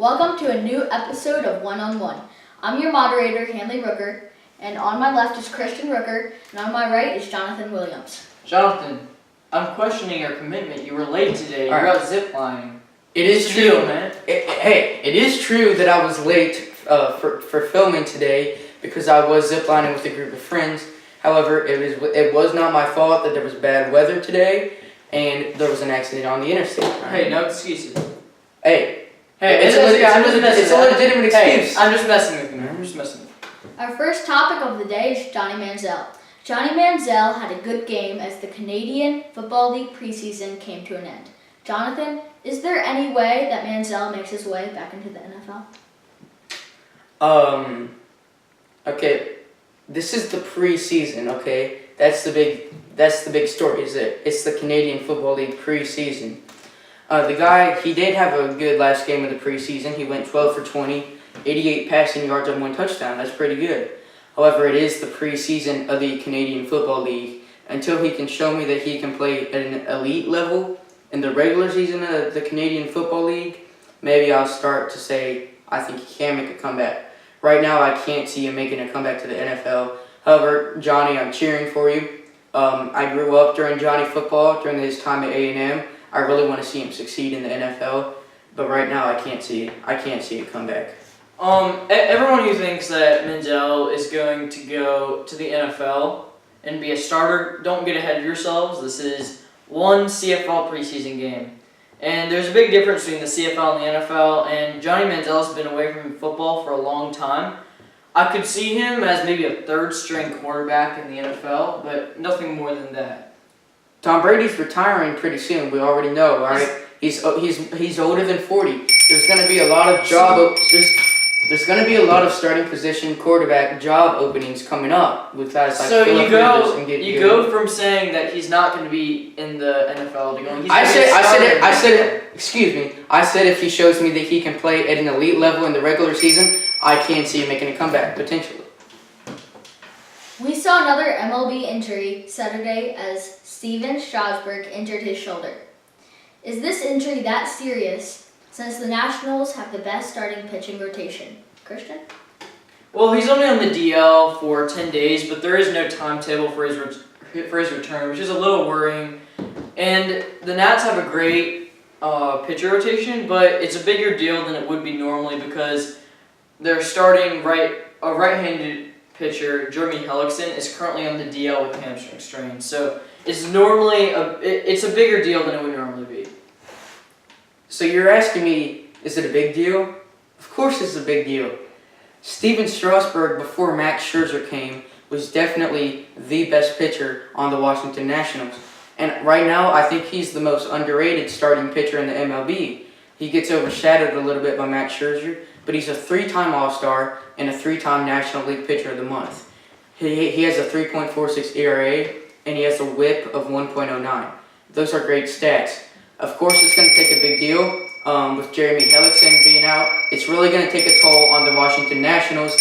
Welcome to a new episode of One on One. I'm your moderator, Hanley Rooker, and on my left is Christian Rooker, and on my right is Jonathan Williams. Jonathan, I'm questioning your commitment. You were late today. You're out ziplining. It is true, man. It is true that I was late for filming today because I was ziplining with a group of friends. However, it was not my fault that there was bad weather today and there was an accident on the interstate. Hey, no excuses. Hey, it's a legitimate excuse. Hey, I'm just messing with you, man. I'm just messing with you. Our first topic of the day is Johnny Manziel. Johnny Manziel had a good game as the Canadian Football League preseason came to an end. Jonathan, is there any way that Manziel makes his way back into the NFL? Okay, this is the preseason, okay? That's the big story, is it? It's the Canadian Football League preseason. The guy, he did have a good last game of the preseason. He went 12 for 20, 88 passing yards and 1 touchdown. That's pretty good. However, it is the preseason of the Canadian Football League. Until he can show me that he can play at an elite level in the regular season of the Canadian Football League, maybe I'll start to say I think he can make a comeback. Right now, I can't see him making a comeback to the NFL. However, Johnny, I'm cheering for you. I grew up during Johnny football, during his time at A&M. I really want to see him succeed in the NFL, but right now I can't see a comeback. Everyone who thinks that Manziel is going to go to the NFL and be a starter, don't get ahead of yourselves. This is one CFL preseason game. And there's a big difference between the CFL and the NFL, and Johnny Manziel has been away from football for a long time. I could see him as maybe a third-string quarterback in the NFL, but nothing more than that. Tom Brady's retiring pretty soon. We already know, all right? He's older than 40. There's going to be a lot of there's going to be a lot of starting position quarterback job openings coming up with guys like so Philip Rivers and you go from saying that he's not going to be in the NFL to going. I said if he shows me that he can play at an elite level in the regular season, I can see him making a comeback potentially. We saw another MLB injury Saturday as Steven Strasburg injured his shoulder. Is this injury that serious since the Nationals have the best starting pitching rotation? Christian? Well, he's only on the DL for 10 days, but there is no timetable for his return, which is a little worrying. And the Nats have a great pitcher rotation, but it's a bigger deal than it would be normally because they're starting a right-handed pitcher, Johnny Manziel, is currently on the DL with hamstring strain. So it's normally it's a bigger deal than it would normally be. So you're asking me, is it a big deal? Of course it's a big deal. Steven Strasburg, before Max Scherzer came, was definitely the best pitcher on the Washington Nationals. And right now, I think he's the most underrated starting pitcher in the MLB. He gets overshadowed a little bit by Max Scherzer, but he's a 3-time All-Star and a 3-time National League Pitcher of the Month. He has a 3.46 ERA, and he has a whip of 1.09. Those are great stats. Of course, it's going to take a big deal with Johnny Manziel being out. It's really going to take a toll on the Washington Nationals.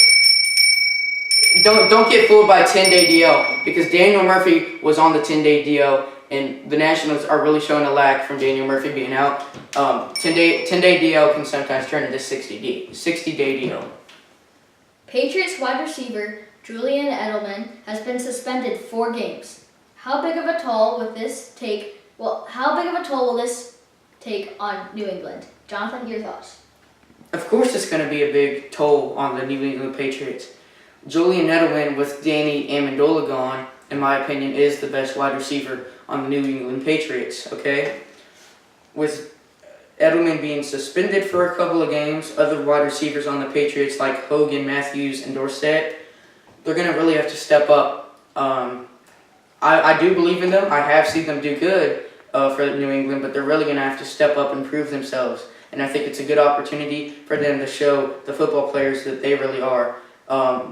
Don't get fooled by 10-day DL because Daniel Murphy was on the 10-day DL, and the Nationals are really showing a lack from Daniel Murphy being out. 10-day DL can sometimes turn into 60-day DL. Patriots wide receiver Julian Edelman has been suspended 4 games. How big of a toll will this take on New England? Jonathan, your thoughts? Of course it's going to be a big toll on the New England Patriots. Julian Edelman with Danny Amendola gone, in my opinion, is the best wide receiver on the New England Patriots, okay? With Edelman being suspended for a couple of games, other wide receivers on the Patriots like Hogan, Matthews, and Dorsett, they're going to really have to step up. I do believe in them. I have seen them do good for New England, but they're really going to have to step up and prove themselves. And I think it's a good opportunity for them to show the football players that they really are.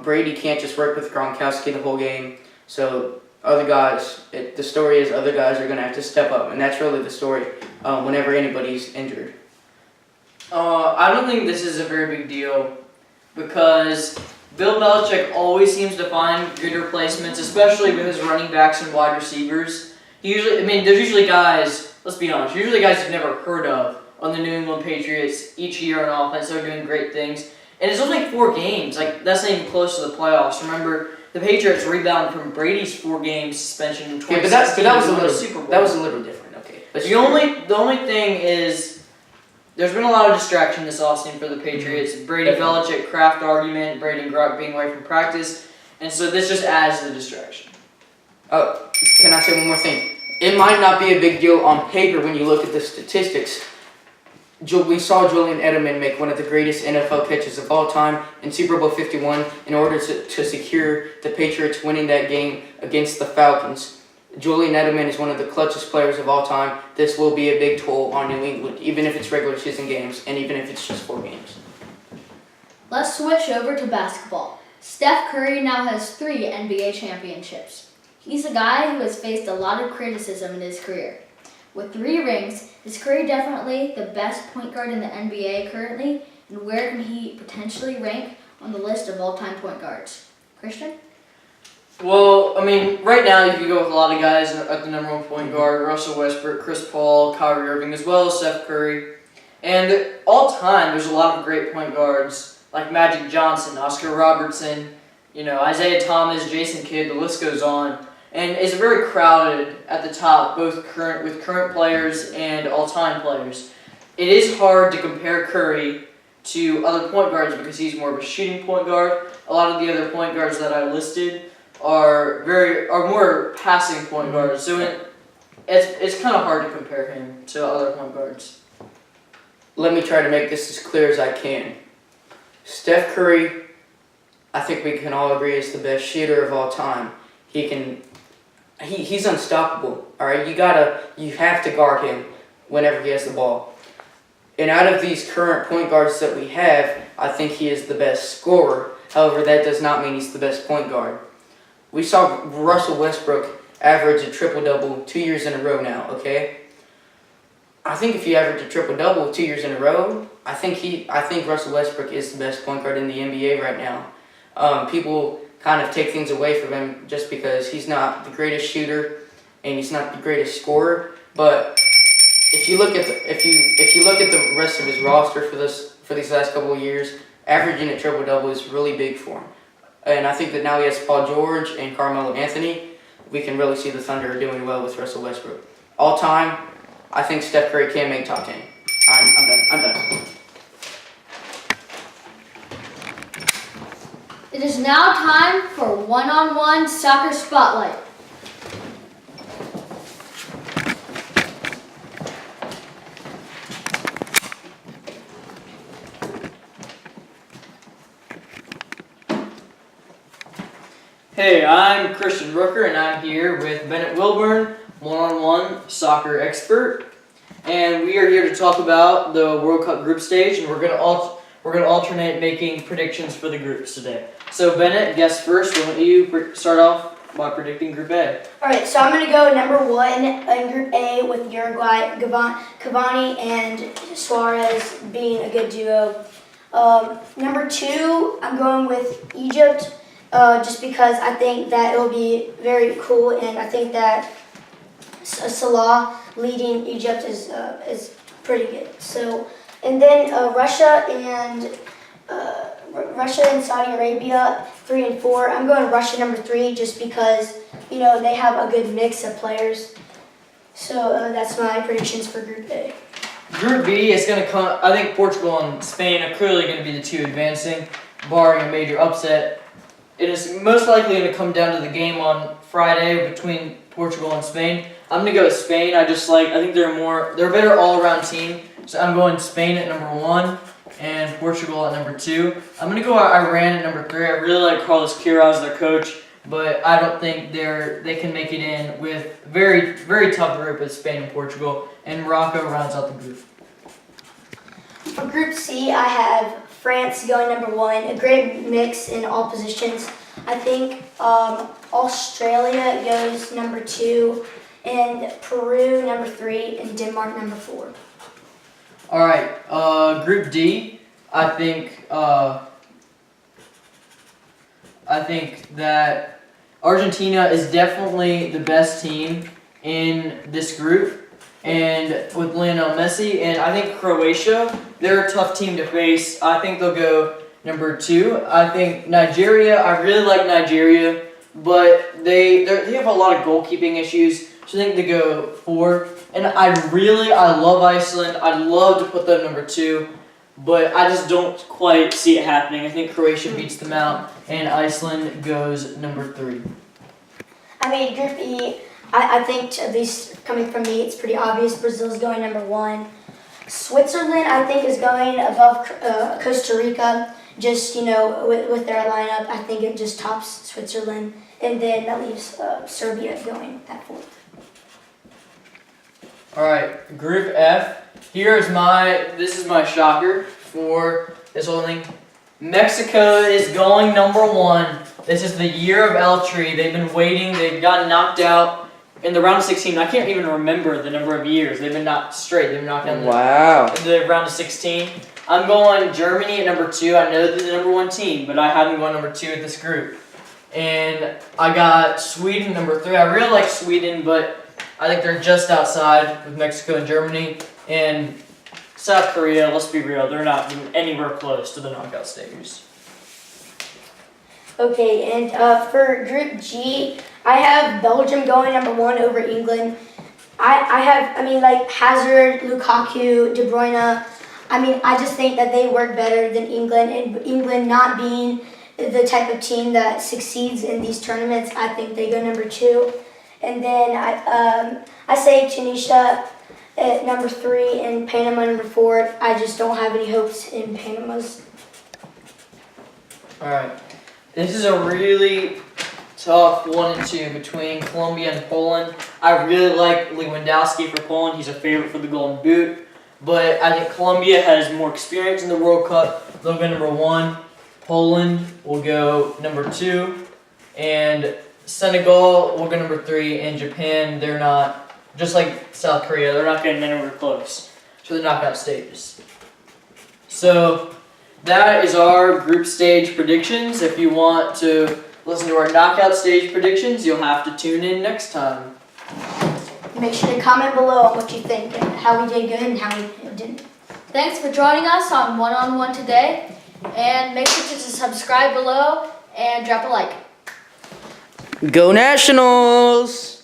Brady can't just work with Gronkowski the whole game, so the story is other guys are going to have to step up, and that's really the story whenever anybody's injured. I don't think this is a very big deal because Bill Belichick always seems to find good replacements, especially with his running backs and wide receivers. There's usually guys, let's be honest, guys you've never heard of on the New England Patriots each year on offense. They're doing great things. And it's only 4 games. Like, that's not even close to the playoffs. Remember, the Patriots rebounded from Brady's 4-game suspension in 2016. That was a to win little Super Bowl. That was a little different. Okay. The only thing is, there's been a lot of distraction this offseason for the Patriots. Brady Belichick Kraft argument, Brady and Gronk being away from practice, and so this just adds to the distraction. Oh, can I say one more thing? It might not be a big deal on paper when you look at the statistics. We saw Julian Edelman make one of the greatest NFL catches of all time in Super Bowl 51 in order to secure the Patriots winning that game against the Falcons. Julian Edelman is one of the clutchest players of all time. This will be a big toll on New England, even if it's regular season games and even if it's just 4 games. Let's switch over to basketball. Steph Curry now has 3 NBA championships. He's a guy who has faced a lot of criticism in his career. With 3 rings, is Curry definitely the best point guard in the NBA currently? And where can he potentially rank on the list of all-time point guards? Christian? Well, I mean, right now you can go with a lot of guys at the number 1 point guard: Russell Westbrook, Chris Paul, Kyrie Irving, as well as Steph Curry. And all time, there's a lot of great point guards like Magic Johnson, Oscar Robertson, Isaiah Thomas, Jason Kidd. The list goes on. And it's very crowded at the top, both with current players and all-time players. It is hard to compare Curry to other point guards because he's more of a shooting point guard. A lot of the other point guards that I listed are more passing point guards. So it's kind of hard to compare him to other point guards. Let me try to make this as clear as I can. Steph Curry, I think we can all agree, is the best shooter of all time. He's unstoppable. All right, you have to guard him whenever he has the ball. And out of these current point guards that we have, I think he is the best scorer. However, that does not mean he's the best point guard. We saw Russell Westbrook average a triple-double 2 years in a row now, okay? I think if you average a triple-double 2 years in a row, I think Russell Westbrook is the best point guard in the NBA right now. People kind of take things away from him just because he's not the greatest shooter and he's not the greatest scorer. But if you look at the rest of his roster for these last couple of years, averaging a triple-double is really big for him. And I think that now he has Paul George and Carmelo Anthony. We can really see the Thunder doing well with Russell Westbrook. All time, I think Steph Curry can make top 10. I'm done. It is now time for one-on-one soccer spotlight. Hey, I'm Christian Rooker, and I'm here with Bennett Wilburn, one-on-one soccer expert. And we are here to talk about the World Cup group stage, and we're going to alternate making predictions for the groups today. So Bennett, guess first. Why don't you start off by predicting Group A? All right, so I'm going to go number 1 in Group A with Uruguay, Cavani and Suarez being a good duo. Number 2, I'm going with Egypt, just because I think that it will be very cool, and I think that Salah leading Egypt is pretty good. So, and then Russia and Saudi Arabia 3 and 4. I'm going Russia number 3 just because they have a good mix of players. So that's my predictions for Group A. Group B is going to come. I think Portugal and Spain are clearly going to be the 2 advancing, barring a major upset. It is most likely going to come down to the game on Friday between Portugal and Spain. I'm going to go with Spain. I think they're a better all-around team. So I'm going Spain at number 1 and Portugal at number 2. I'm going to go Iran at number 3. I really like Carlos Queiroz as their coach, but I don't think they can make it in with very, very tough group with Spain and Portugal, and Morocco rounds out the group. For Group C, I have France going number 1, a great mix in all positions. I think Australia goes number 2, and Peru number 3, and Denmark number 4. All right, Group D. I think that Argentina is definitely the best team in this group, and with Lionel Messi, and I think Croatia, they're a tough team to face. I think they'll go number 2. I think Nigeria, I really like Nigeria, but they have a lot of goalkeeping issues, so I think they go 4. And I love Iceland. I'd love to put them number 2, but I just don't quite see it happening. I think Croatia beats them out, and Iceland goes number 3. I mean, Group E, I think, at least coming from me, it's pretty obvious Brazil's going number 1. Switzerland, I think, is going above Costa Rica, just, with their lineup. I think it just tops Switzerland, and then that leaves Serbia going at 4th. All right, Group F. This is my shocker for this whole thing. Mexico is going number 1. This is the year of El Tri. They've been waiting. They've gotten knocked out in the round of 16. I can't even remember the number of years. They've been knocked straight. They've been knocked out in the round of 16. I'm going Germany at number 2. I know they're the number 1 team, but I have them going number 2 at this group. And I got Sweden number 3. I really like Sweden, but I think they're just outside with Mexico and Germany. And South Korea, let's be real, they're not anywhere close to the knockout stages. Okay, and for Group G, I have Belgium going number 1 over England. I have Hazard, Lukaku, De Bruyne. I just think that they work better than England, and England not being the type of team that succeeds in these tournaments, I think they go number 2. And then I say Tunisia at number 3 and Panama number 4. I just don't have any hopes in Panama's. All right. This is a really tough 1 and 2 between Colombia and Poland. I really like Lewandowski for Poland. He's a favorite for the Golden Boot. But I think Colombia has more experience in the World Cup. They'll go number 1. Poland will go number 2. And Senegal will go number 3. And Japan, they're not, just like South Korea, they're not getting anywhere close to the knockout stages. So that is our group stage predictions. If you want to listen to our knockout stage predictions, you'll have to tune in next time. Make sure to comment below on what you think and how we did good and how we didn't. Thanks for joining us on One-on-One today. And make sure to subscribe below and drop a like. Go Nationals!